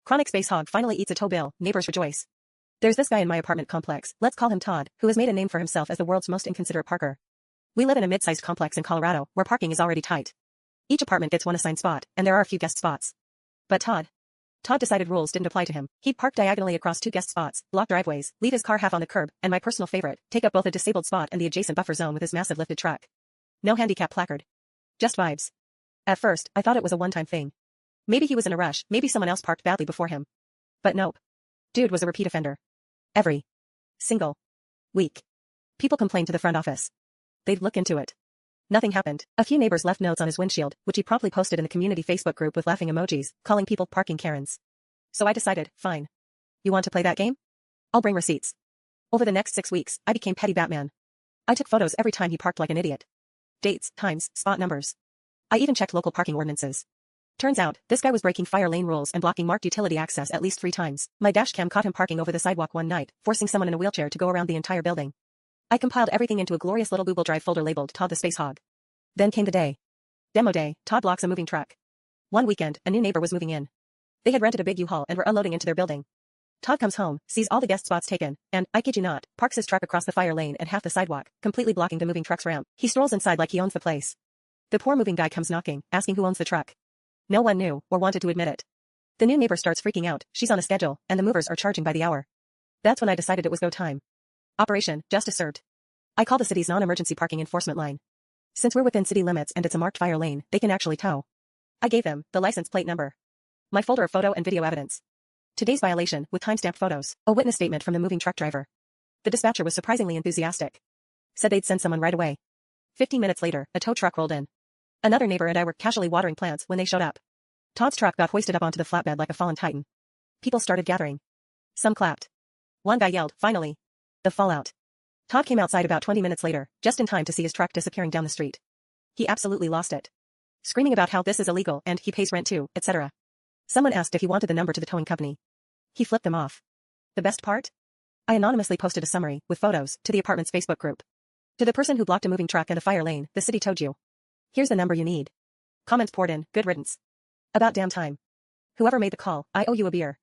Chronic space hog finally eats a tow bill, neighbors rejoice. There's this guy in my apartment complex, let's call him Todd, who has made a name for himself as the world's most inconsiderate parker. We live in a mid-sized complex in Colorado, where parking is already tight. Each apartment gets one assigned spot, and there are a few guest spots. But Todd decided rules didn't apply to him. He'd park diagonally across two guest spots, block driveways, leave his car half on the curb, and my personal favorite, take up both a disabled spot and the adjacent buffer zone with his massive lifted truck. No handicap placard. Just vibes. At first, I thought it was a one-time thing. Maybe he was in a rush, maybe someone else parked badly before him. But nope. Dude was a repeat offender. Every single week. People complained to the front office. They'd look into it. Nothing happened. A few neighbors left notes on his windshield, which he promptly posted in the community Facebook group with laughing emojis, calling people parking Karens. So I decided, fine. You want to play that game? I'll bring receipts. Over the next 6 weeks, I became Petty Batman. I took photos every time he parked like an idiot. Dates, times, spot numbers. I even checked local parking ordinances. Turns out, this guy was breaking fire lane rules and blocking marked utility access at least 3 times. My dashcam caught him parking over the sidewalk one night, forcing someone in a wheelchair to go around the entire building. I compiled everything into a glorious little Google Drive folder labeled Todd the Space Hog. Then came the day. Demo day, Todd blocks a moving truck. One weekend, a new neighbor was moving in. They had rented a big U-Haul and were unloading into their building. Todd comes home, sees all the guest spots taken, and, I kid you not, parks his truck across the fire lane and half the sidewalk, completely blocking the moving truck's ramp. He strolls inside like he owns the place. The poor moving guy comes knocking, asking who owns the truck. No one knew, or wanted to admit it. The new neighbor starts freaking out, she's on a schedule, and the movers are charging by the hour. That's when I decided it was go time. Operation Justice Served. I call the city's non-emergency parking enforcement line. Since we're within city limits and it's a marked fire lane, they can actually tow. I gave them the license plate number. My folder of photo and video evidence. Today's violation, with timestamped photos. A witness statement from the moving truck driver. The dispatcher was surprisingly enthusiastic. Said they'd send someone right away. 15 minutes later, a tow truck rolled in. Another neighbor and I were casually watering plants when they showed up. Todd's truck got hoisted up onto the flatbed like a fallen titan. People started gathering. Some clapped. One guy yelled, finally. The fallout. Todd came outside about 20 minutes later, just in time to see his truck disappearing down the street. He absolutely lost it. Screaming about how this is illegal and he pays rent too, etc. Someone asked if he wanted the number to the towing company. He flipped them off. The best part? I anonymously posted a summary, with photos, to the apartment's Facebook group. To the person who blocked a moving truck and a fire lane, the city towed you. Here's the number you need. Comments poured in, good riddance. About damn time. Whoever made the call, I owe you a beer.